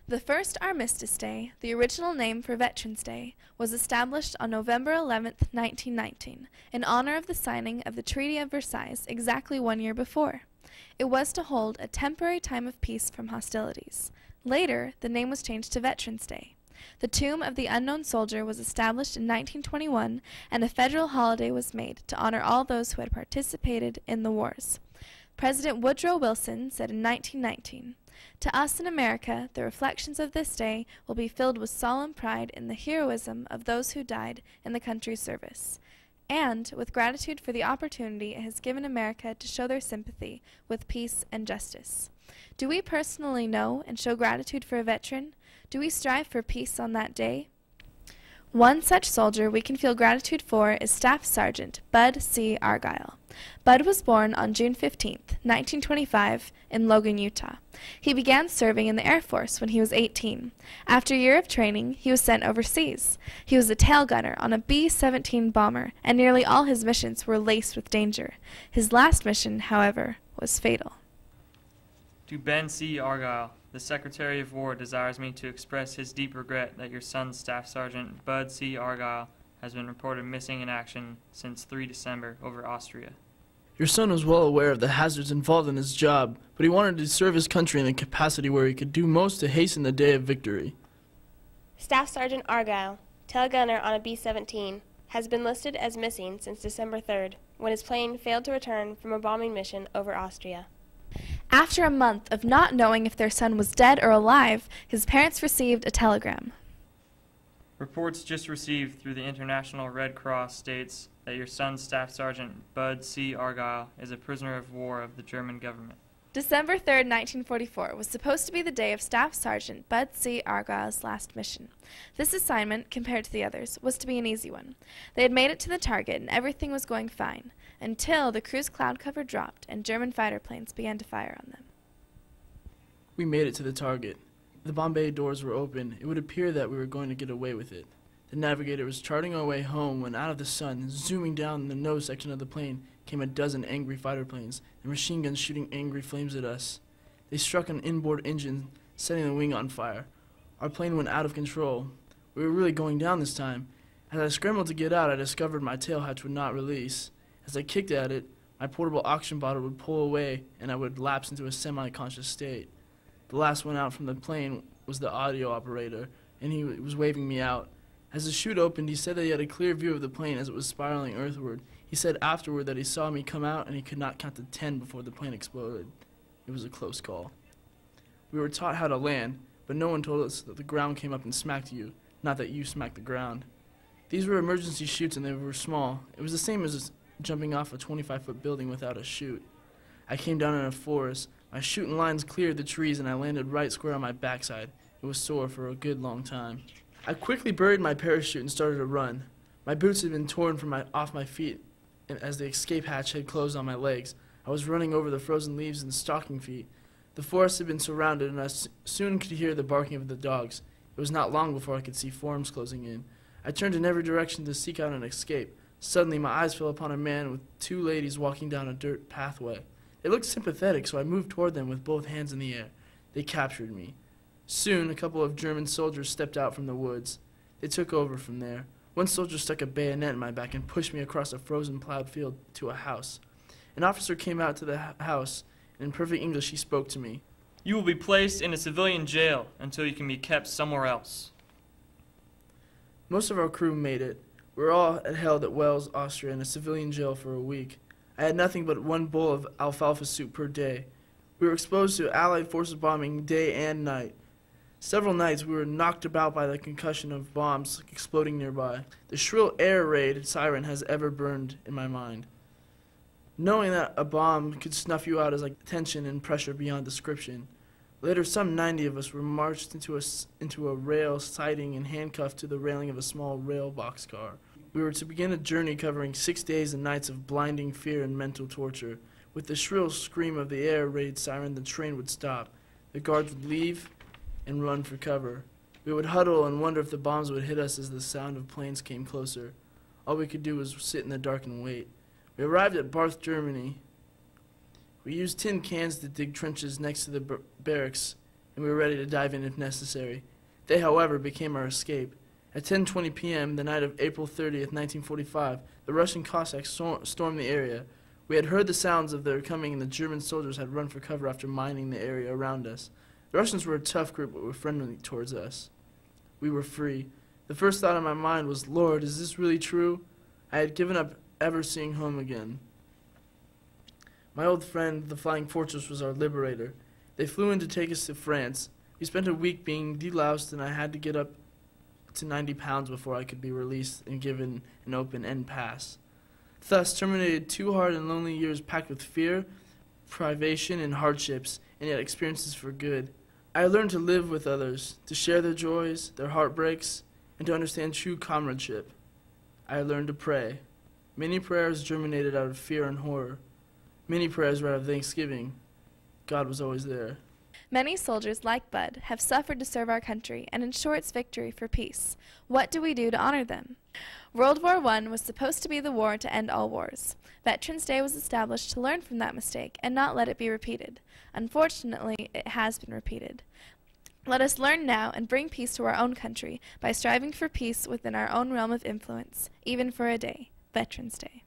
The first Armistice Day, the original name for Veterans Day, was established on November 11, 1919, in honor of the signing of the Treaty of Versailles exactly 1 year before. It was to hold a temporary time of peace from hostilities. Later, the name was changed to Veterans Day. The Tomb of the Unknown Soldier was established in 1921, and a federal holiday was made to honor all those who had participated in the wars. President Woodrow Wilson said in 1919, "To us in America, the reflections of this day will be filled with solemn pride in the heroism of those who died in the country's service, and with gratitude for the opportunity it has given America to show their sympathy with peace and justice." Do we personally know and show gratitude for a veteran? Do we strive for peace on that day? One such soldier we can feel gratitude for is Staff Sergeant Bud C. Argyle. Bud was born on June 15, 1925, in Logan, Utah. He began serving in the Air Force when he was 18. After a year of training, he was sent overseas. He was a tail gunner on a B-17 bomber, and nearly all his missions were laced with danger. His last mission, however, was fatal. To Ben C. Argyle, the Secretary of War desires me to express his deep regret that your son, Staff Sergeant Bud C. Argyle, has been reported missing in action since 3 December over Austria. Your son was well aware of the hazards involved in his job, but he wanted to serve his country in the capacity where he could do most to hasten the day of victory. Staff Sergeant Argyle, tail gunner on a B-17, has been listed as missing since December 3rd, when his plane failed to return from a bombing mission over Austria. After a month of not knowing if their son was dead or alive, his parents received a telegram. Reports just received through the International Red Cross states that your son, Staff Sergeant Bud C. Argyle, is a prisoner of war of the German government. December 3rd, 1944 was supposed to be the day of Staff Sergeant Bud C. Argyle's last mission. This assignment, compared to the others, was to be an easy one. They had made it to the target and everything was going fine, until the crew's cloud cover dropped and German fighter planes began to fire on them. We made it to the target. The bomb bay doors were open. It would appear that we were going to get away with it. The navigator was charting our way home when out of the sun, zooming down the nose section of the plane, came a dozen angry fighter planes and machine guns shooting angry flames at us. They struck an inboard engine, setting the wing on fire. Our plane went out of control. We were really going down this time. As I scrambled to get out, I discovered my tail hatch would not release. As I kicked at it, my portable oxygen bottle would pull away and I would lapse into a semi-conscious state. The last one out from the plane was the audio operator, and he was waving me out. As the chute opened, he said that he had a clear view of the plane as it was spiraling earthward. He said afterward that he saw me come out and he could not count to 10 before the plane exploded. It was a close call. We were taught how to land, but no one told us that the ground came up and smacked you, not that you smacked the ground. These were emergency chutes and they were small. It was the same as jumping off a 25-foot building without a chute. I came down in a forest. My shooting lines cleared the trees and I landed right square on my backside. It was sore for a good long time. I quickly buried my parachute and started to run. My boots had been torn off my feet as the escape hatch had closed on my legs. I was running over the frozen leaves in stocking feet. The forest had been surrounded and I soon could hear the barking of the dogs. It was not long before I could see forms closing in. I turned in every direction to seek out an escape. Suddenly my eyes fell upon a man with two ladies walking down a dirt pathway. They looked sympathetic, so I moved toward them with both hands in the air. They captured me. Soon, a couple of German soldiers stepped out from the woods. They took over from there. One soldier stuck a bayonet in my back and pushed me across a frozen plowed field to a house. An officer came out to the house, and in perfect English he spoke to me. You will be placed in a civilian jail until you can be kept somewhere else. Most of our crew made it. We were all held at Wels, Austria, in a civilian jail for a week. I had nothing but one bowl of alfalfa soup per day. We were exposed to Allied forces bombing day and night. Several nights we were knocked about by the concussion of bombs exploding nearby. The shrill air raid siren has ever burned in my mind. Knowing that a bomb could snuff you out is like tension and pressure beyond description. Later, some 90 of us were marched into a rail siding and handcuffed to the railing of a small rail boxcar. We were to begin a journey covering 6 days and nights of blinding fear and mental torture. With the shrill scream of the air raid siren, the train would stop. The guards would leave and run for cover. We would huddle and wonder if the bombs would hit us as the sound of planes came closer. All we could do was sit in the dark and wait. We arrived at Barth, Germany. We used tin cans to dig trenches next to the barracks. and we were ready to dive in if necessary. They, however, became our escape. At 10:20 p.m., the night of April 30th, 1945, the Russian Cossacks stormed the area. We had heard the sounds of their coming, and the German soldiers had run for cover after mining the area around us. The Russians were a tough group, but were friendly towards us. We were free. The first thought in my mind was, Lord, is this really true? I had given up ever seeing home again. My old friend, the Flying Fortress, was our liberator. They flew in to take us to France. We spent a week being deloused, and I had to get up to 90 pounds before I could be released and given an open-end pass. Thus terminated 2 hard and lonely years packed with fear, privation, and hardships, and yet experiences for good. I learned to live with others, to share their joys, their heartbreaks, and to understand true comradeship. I learned to pray. Many prayers germinated out of fear and horror. Many prayers were out of thanksgiving. God was always there. Many soldiers, like Bud, have suffered to serve our country and ensure its victory for peace. What do we do to honor them? World War I was supposed to be the war to end all wars. Veterans Day was established to learn from that mistake and not let it be repeated. Unfortunately, it has been repeated. Let us learn now and bring peace to our own country by striving for peace within our own realm of influence, even for a day, Veterans Day.